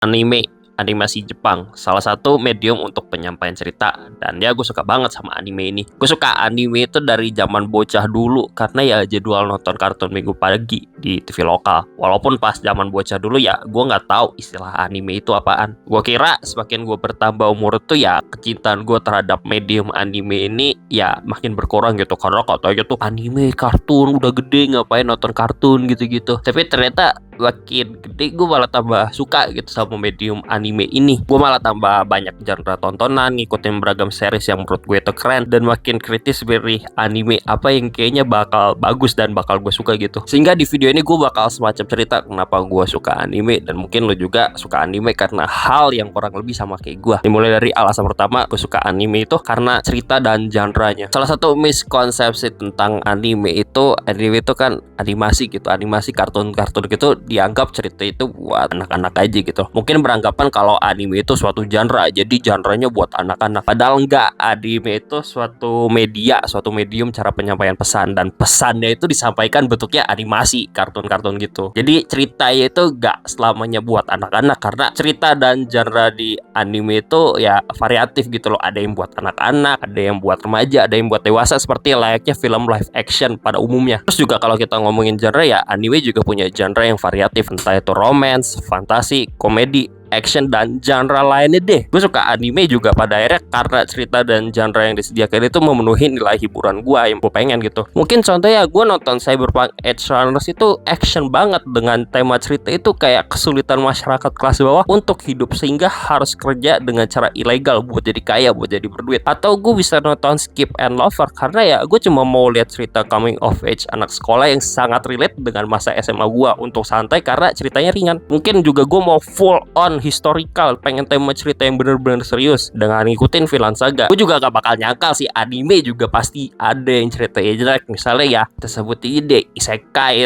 Anime, animasi Jepang, salah satu medium untuk penyampaian cerita. Dan ya gue suka banget sama anime ini. Gue suka anime itu dari zaman bocah dulu, karena ya jadwal nonton kartun minggu pagi di TV lokal. Walaupun pas zaman bocah dulu ya gue nggak tahu istilah anime itu apaan. Gue kira semakin gue bertambah umur tuh ya kecintaan gue terhadap medium anime ini ya makin berkurang gitu. Karena katanya tuh anime kartun udah gede ngapain nonton kartun gitu-gitu. Tapi ternyata makin gede gue malah tambah suka gitu sama medium anime ini. Gue malah tambah banyak genre tontonan, ngikutin beragam series yang menurut gue itu keren, dan makin kritis pilih anime apa yang kayaknya bakal bagus dan bakal gue suka gitu. Sehingga di video ini gue bakal semacam cerita kenapa gue suka anime, dan mungkin lo juga suka anime karena hal yang kurang lebih sama kayak gue. Dimulai dari alasan pertama gue suka anime itu karena cerita dan genre-nya. Salah satu miskonsepsi tentang anime itu kan animasi gitu, animasi kartun-kartun gitu dianggap cerita itu buat anak-anak aja gitu. Mungkin beranggapan kalau anime itu suatu genre, jadi genre-nya buat anak-anak. Padahal enggak, anime itu suatu media, suatu medium cara penyampaian pesan, dan pesannya itu disampaikan bentuknya animasi, kartun-kartun gitu. Jadi ceritanya itu enggak selamanya buat anak-anak, karena cerita dan genre di anime itu ya variatif gitu loh. Ada yang buat anak-anak, ada yang buat remaja, ada yang buat dewasa, seperti layaknya film live action pada umumnya. Terus juga kalau kita ngomongin genre ya, anime juga punya genre yang variatif, entah itu romance, fantasi, komedi, action, dan genre lainnya deh. Gue suka anime juga pada akhirnya karena cerita dan genre yang disediakan itu memenuhi nilai hiburan gue yang gue pengen gitu. Mungkin contohnya gue nonton Cyberpunk Edge Runners itu action banget, dengan tema cerita itu kayak kesulitan masyarakat kelas bawah untuk hidup sehingga harus kerja dengan cara ilegal buat jadi kaya, buat jadi berduit. Atau gue bisa nonton Skip and Lover karena ya gue cuma mau lihat cerita coming of age anak sekolah yang sangat relate dengan masa SMA gue untuk santai karena ceritanya ringan. Mungkin juga gue mau full on historical, pengen tema cerita yang bener-bener serius dengan ngikutin Vinland Saga. Gue juga gak bakal nyangkal sih, anime juga pasti ada yang ceritanya jelek. Misalnya ya tersebut ide isekai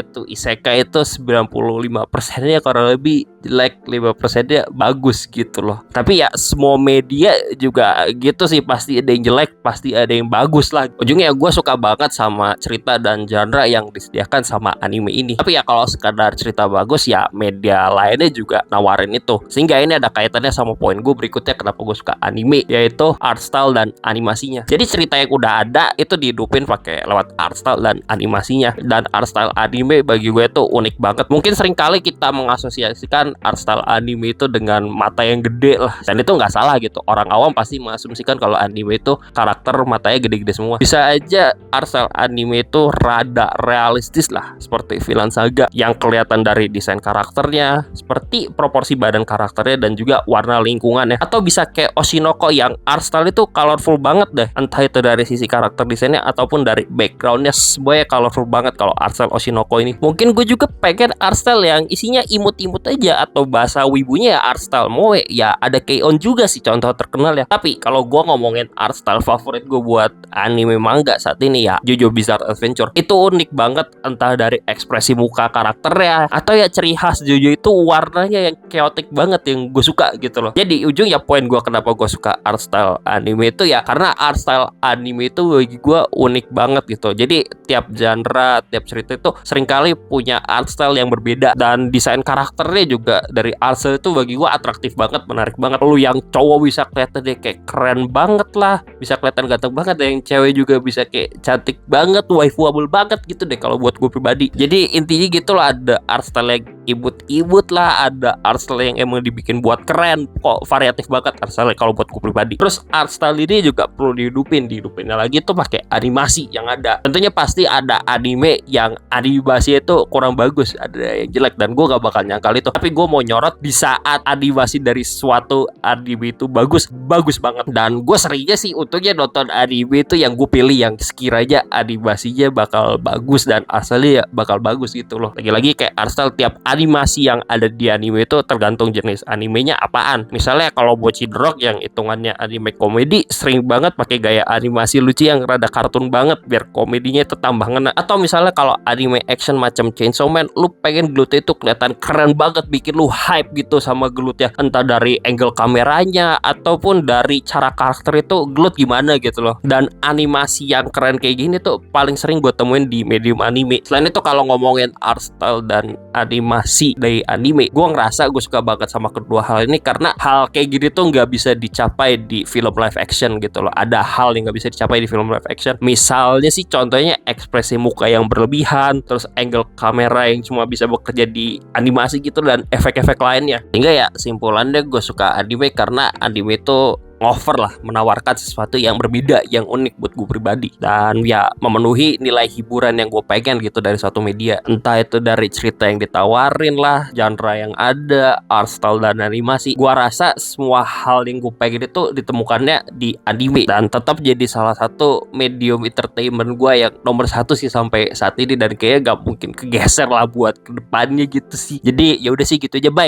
itu 95%-nya kurang lebih jelek, 5%-nya bagus gitu loh. Tapi ya semua media juga gitu sih, pasti ada yang jelek, pasti ada yang bagus lah. Ujungnya gue suka banget sama cerita dan genre yang disediakan sama anime ini. Tapi ya kalau sekadar cerita bagus ya media lainnya juga nawarin itu. Sehingga ini ada kaitannya sama poin gue berikutnya kenapa gue suka anime, yaitu art style dan animasinya. Jadi cerita yang udah ada itu dihidupin pakai lewat art style dan animasinya. Dan art style anime bagi gue tuh unik banget. Mungkin seringkali kita mengasosiasikan art style anime itu dengan mata yang gede lah, dan itu nggak salah gitu. Orang awam pasti mengasumsikan kalau anime itu karakter matanya gede-gede semua. Bisa aja art style anime itu rada realistis lah, seperti Vinland Saga yang kelihatan dari desain karakternya, seperti proporsi badan karakternya dan juga warna lingkungannya. Atau bisa kayak Oshinoko yang art style itu colorful banget deh, entah itu dari sisi karakter desainnya ataupun dari backgroundnya, semuanya colorful banget kalau art style Oshinoko ini. Mungkin gue juga pengen art style yang isinya imut-imut aja, atau bahasa wibunya ya art style moe. Ya ada K-On juga sih contoh terkenal ya. Tapi kalau gue ngomongin art style favorit gue buat anime manga saat ini ya JoJo Bizarre Adventure. Itu unik banget, entah dari ekspresi muka karakternya atau ya ciri khas JoJo itu warnanya yang chaotic banget yang gue suka gitu loh. Jadi ujung ya poin gue kenapa gue suka art style anime itu ya karena art style anime itu bagi gue unik banget gitu. Jadi tiap genre, tiap cerita itu seringkali punya art style yang berbeda, dan desain karakternya juga dari art style itu bagi gue atraktif banget, menarik banget. Lu yang cowok bisa kelihatan deh kayak keren banget lah, bisa kelihatan ganteng banget, yang cewek juga bisa kayak cantik banget, waifuable banget gitu deh kalau buat gue pribadi. Jadi intinya gitu lah, ada art style yang ibut-ibut lah, ada art style yang emang dibikin buat keren, kok variatif banget art style kalau buat gue pribadi. Terus art style ini juga perlu dihidupinnya lagi tuh pakai animasi yang ada. Tentunya pasti ada anime yang animasi itu kurang bagus, ada yang jelek, dan gue gak bakal nyangkal itu. Tapi gue mau nyorot di saat animasi dari suatu anime itu bagus banget. Dan gue seringnya sih untungnya nonton anime itu yang gue pilih yang sekiranya animasinya bakal bagus dan art style-nya ya bakal bagus gitu loh. Lagi-lagi kayak art style tiap animasi yang ada di anime itu tergantung jenis animenya apaan. Misalnya kalau Bocchi the Rock yang hitungannya anime komedi, sering banget pakai gaya animasi lucu yang rada kartun banget biar komedinya itu tambah ngena. Atau misalnya kalau anime action macam Chainsaw Man, lu pengen glutnya itu kelihatan keren banget, bikin lu hype gitu sama glutnya, entah dari angle kameranya ataupun dari cara karakter itu glut gimana gitu loh. Dan animasi yang keren kayak gini tuh paling sering gue temuin di medium anime. Selain itu kalau ngomongin art style dan animasi animasi dari anime. Gue ngerasa gue suka banget sama kedua hal ini karena hal kayak gini tuh nggak bisa dicapai di film live action gitu loh. Ada hal yang nggak bisa dicapai di film live action. Misalnya sih contohnya ekspresi muka yang berlebihan, terus angle kamera yang cuma bisa bekerja di animasi gitu, dan efek-efek lainnya. Sehingga ya simpulannya gue suka anime karena anime itu ngover lah, menawarkan sesuatu yang berbeda, yang unik buat gue pribadi, dan ya memenuhi nilai hiburan yang gue pengen gitu dari suatu media. Entah itu dari cerita yang ditawarin lah, genre yang ada, art style dan animasi. Gue rasa semua hal yang gue pengen itu ditemukannya di anime, dan tetap jadi salah satu medium entertainment gue yang nomor satu sih sampai saat ini, dan kayaknya gak mungkin kegeser lah buat kedepannya gitu sih. Jadi ya udah sih gitu aja, bye.